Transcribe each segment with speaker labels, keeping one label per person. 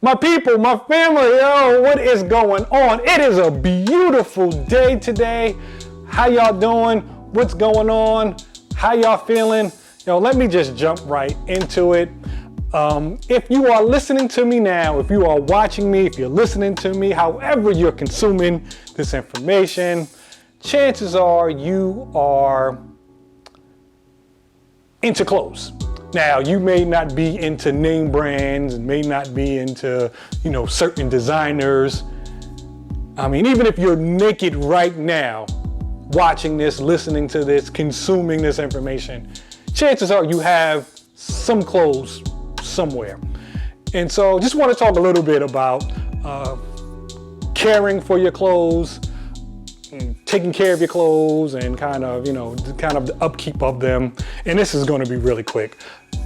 Speaker 1: My people, my family, yo, what is going on? It is a beautiful day today. How y'all doing? What's going on? How y'all feeling? Yo, let me just jump right into it. If you are listening to me now, if you are watching me, if you're listening to me, however you're consuming this information, chances are you are into clothes. Now, you may not be into name brands and may not be into, certain designers. I mean, even if you're naked right now, watching this, listening to this, consuming this information, chances are you have some clothes somewhere. And so just want to talk a little bit about caring for your clothes, taking care of your clothes, and kind of the upkeep of them. And this is going to be really quick.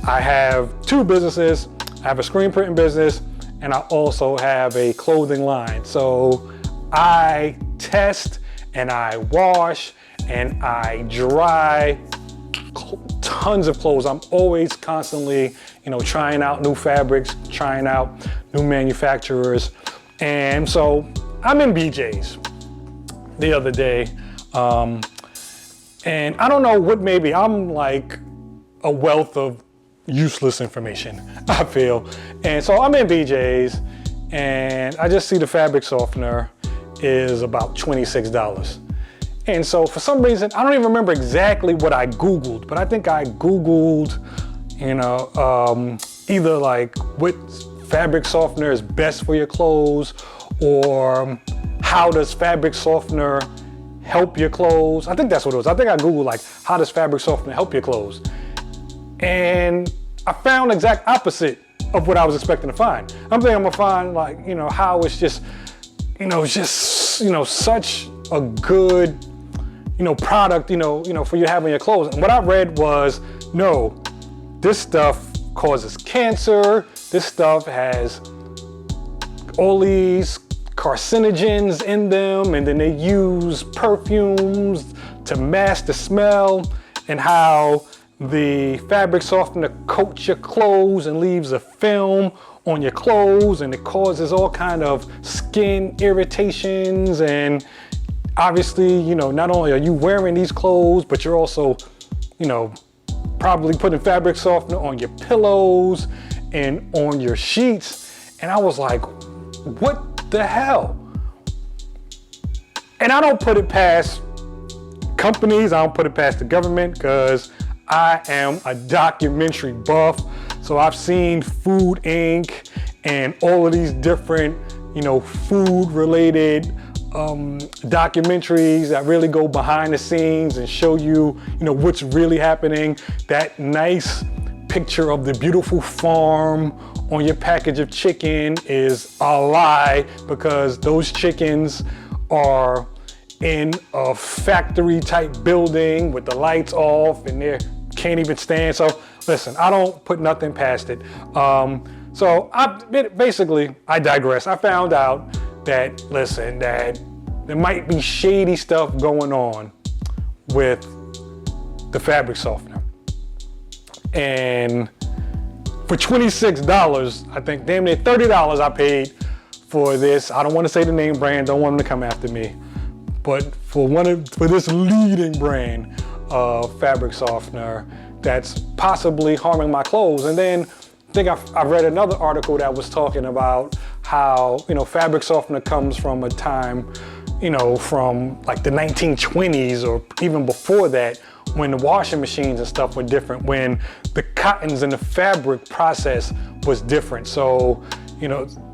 Speaker 1: I have two businesses. I have a screen printing business, and I also have a clothing line. So I test and I wash and I dry tons of clothes. I'm always constantly, trying out new fabrics, trying out new manufacturers. And so I'm in BJ's the other day, and I don't know what, maybe I'm like a wealth of useless information, I feel. And so I'm in BJ's and I just see the fabric softener is about $26. And so for some reason, I don't even remember exactly what I Googled, but I think I Googled, either like what fabric softener is best for your clothes, or how does fabric softener help your clothes? I think that's what it was. I think I Googled like, how does fabric softener help your clothes? And I found the exact opposite of what I was expecting to find. I'm thinking I'm gonna find like, how it's just, such a good, product, for you to have in your clothes. And what I read was, no, this stuff causes cancer. This stuff has all these carcinogens in them, and then they use perfumes to mask the smell, and how the fabric softener coats your clothes and leaves a film on your clothes, and it causes all kind of skin irritations. And obviously, not only are you wearing these clothes, but you're also, probably putting fabric softener on your pillows and on your sheets. And I was like, what the hell? And I don't put it past companies, I don't put it past the government, because I am a documentary buff. So I've seen Food Inc. and all of these different, food related documentaries that really go behind the scenes and show you, what's really happening. That nice picture of the beautiful farm on your package of chicken is a lie, because those chickens are in a factory type building with the lights off and they can't even stand. So listen, I don't put nothing past it. So I digress. I found out that, that there might be shady stuff going on with the fabric softener. And for $26, I think damn near $30 I paid for this. I don't want to say the name brand, don't want them to come after me. But for this leading brand of fabric softener that's possibly harming my clothes. And then I think I read another article that was talking about how, fabric softener comes from a time, from like the 1920s or even before that, when the washing machines and stuff were different, when the cottons and the fabric process was different. So,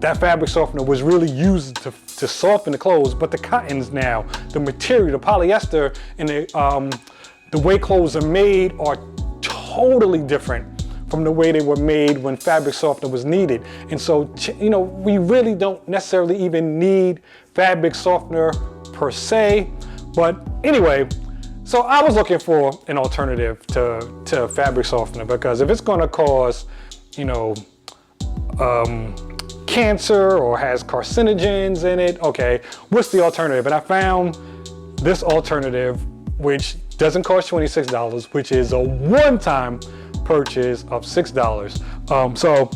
Speaker 1: that fabric softener was really used to soften the clothes, but the cottons now, the material, the polyester, and the way clothes are made are totally different from the way they were made when fabric softener was needed. And so, we really don't necessarily even need fabric softener per se. But anyway, so I was looking for an alternative to fabric softener, because if it's going to cause, cancer or has carcinogens in it, okay, what's the alternative? And I found this alternative, which doesn't cost $26, which is a one-time purchase of $6. So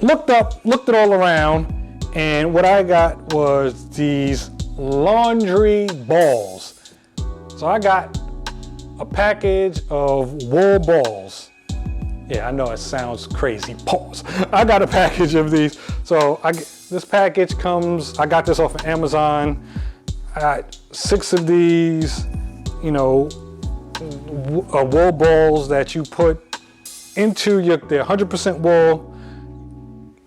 Speaker 1: looked it all around, and what I got was these laundry balls. So I got a package of wool balls. Yeah, I know it sounds crazy. Pause. I got a package of these. So this package comes, I got this off of Amazon. I got 6 of these, you know, wool balls that you put into they're 100% wool.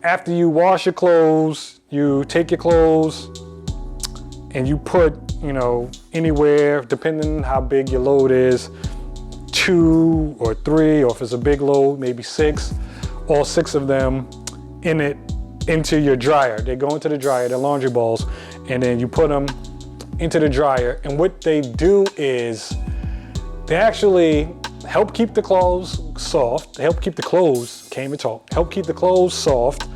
Speaker 1: After you wash your clothes, you take your clothes and you put, you know, anywhere, depending on how big your load is, 2 or 3, or if it's a big load, maybe 6, all 6 of them into your dryer. They go into the dryer, they're laundry balls, and then you put them into the dryer. And what they do is they actually help keep the clothes soft. They help keep the clothes, can't even talk, help keep the clothes soft,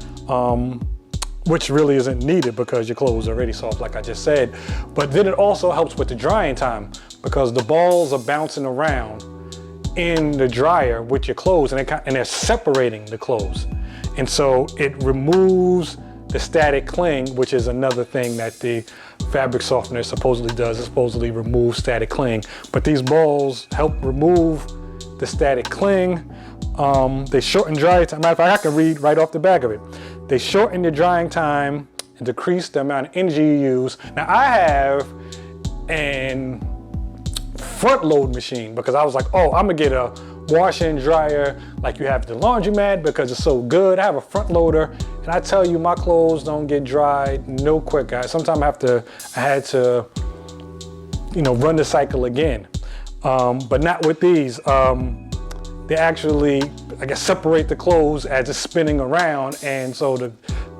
Speaker 1: which really isn't needed because your clothes are already soft, like I just said. But then it also helps with the drying time because the balls are bouncing around in the dryer with your clothes, and they're separating the clothes. And so it removes the static cling, which is another thing that the fabric softener supposedly does. It supposedly removes static cling. But these balls help remove the static cling. They shorten drying time. Matter of fact, I can read right off the back of it. They shorten your drying time and decrease the amount of energy you use. Now I have an front load machine because I was like, oh, I'm gonna get a washer and dryer like you have at the laundromat because it's so good. I have a front loader, and I tell you, my clothes don't get dried no quick, guys. Sometimes I had to, you know, run the cycle again. But not with these. They actually, I guess, separate the clothes as it's spinning around, and so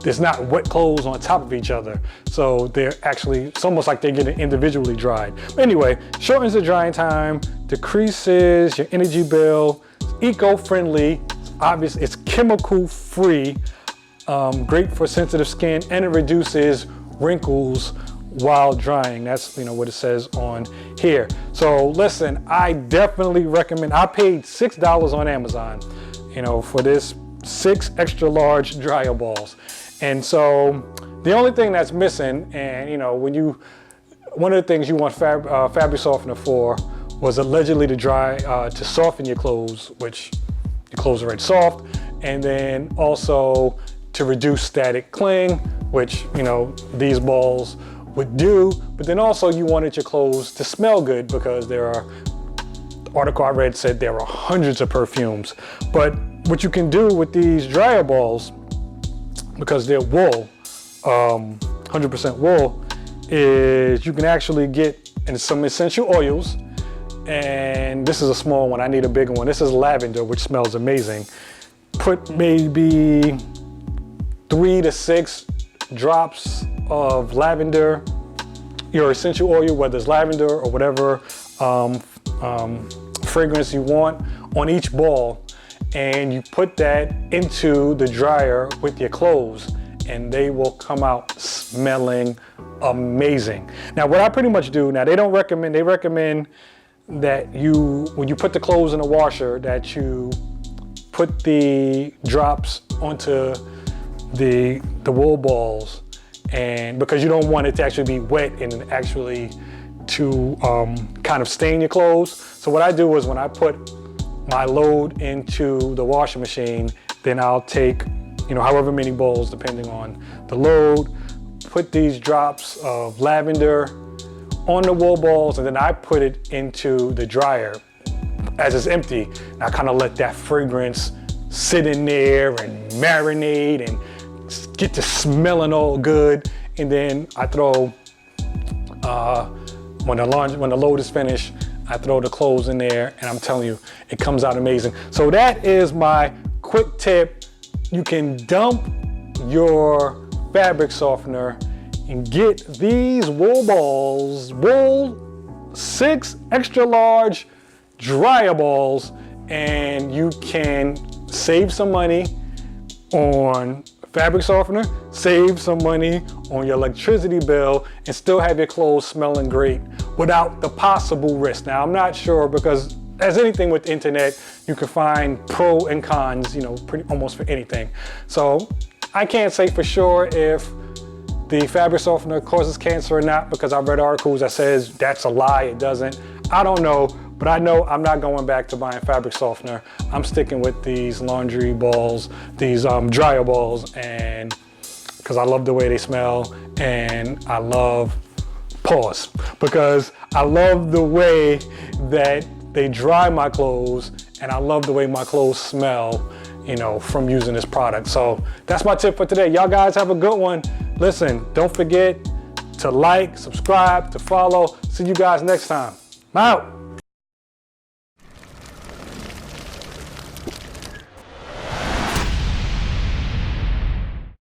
Speaker 1: there's not wet clothes on top of each other. So they're actually, it's almost like they're getting individually dried. But anyway, shortens the drying time, decreases your energy bill, eco-friendly, obviously it's chemical free, great for sensitive skin, and it reduces wrinkles while drying. That's, you know, what it says on here. So listen, I definitely recommend. I paid $6 on Amazon, you know, for this 6 extra large dryer balls. And so the only thing that's missing, and you know, one of the things you want fabric softener for was allegedly to soften your clothes, which your clothes are already soft, and then also to reduce static cling, which, you know, these balls would do. But then also you wanted your clothes to smell good because the article I read said there are hundreds of perfumes. But what you can do with these dryer balls, because they're wool, 100% wool, is you can actually get some essential oils. And this is a small one, I need a bigger one. This is lavender, which smells amazing. Put maybe 3 to 6 drops of lavender, your essential oil, whether it's lavender or whatever fragrance you want, on each ball, and you put that into the dryer with your clothes, and they will come out smelling amazing. Now, what I pretty much do, now they recommend that when you put the clothes in the washer, that you put the drops onto the wool balls, and because you don't want it to actually be wet and actually to kind of stain your clothes. So what I do is when I put my load into the washing machine, then I'll take, you know, however many balls depending on the load, put these drops of lavender on the wool balls, and then I put it into the dryer as it's empty. And I kind of let that fragrance sit in there and marinate and get to smelling all good. And then I throw, when the load is finished, I throw the clothes in there, and I'm telling you, it comes out amazing. So that is my quick tip. You can dump your fabric softener and get these wool balls, 6 extra large dryer balls, and you can save some money on fabric softener, save some money on your electricity bill, and still have your clothes smelling great without the possible risk. Now, I'm not sure, because as anything with the internet, you can find pro and cons, you know, almost for anything. So I can't say for sure if the fabric softener causes cancer or not, because I've read articles that says that's a lie, it doesn't. I don't know, but I know I'm not going back to buying fabric softener. I'm sticking with these laundry balls, these dryer balls, and because I love the way they smell, and I love, pause, because I love the way that they dry my clothes, and I love the way my clothes smell, you know, from using this product. So that's my tip for today. Y'all guys have a good one. Listen, don't forget to like, subscribe, to follow. See you guys next time. I'm out.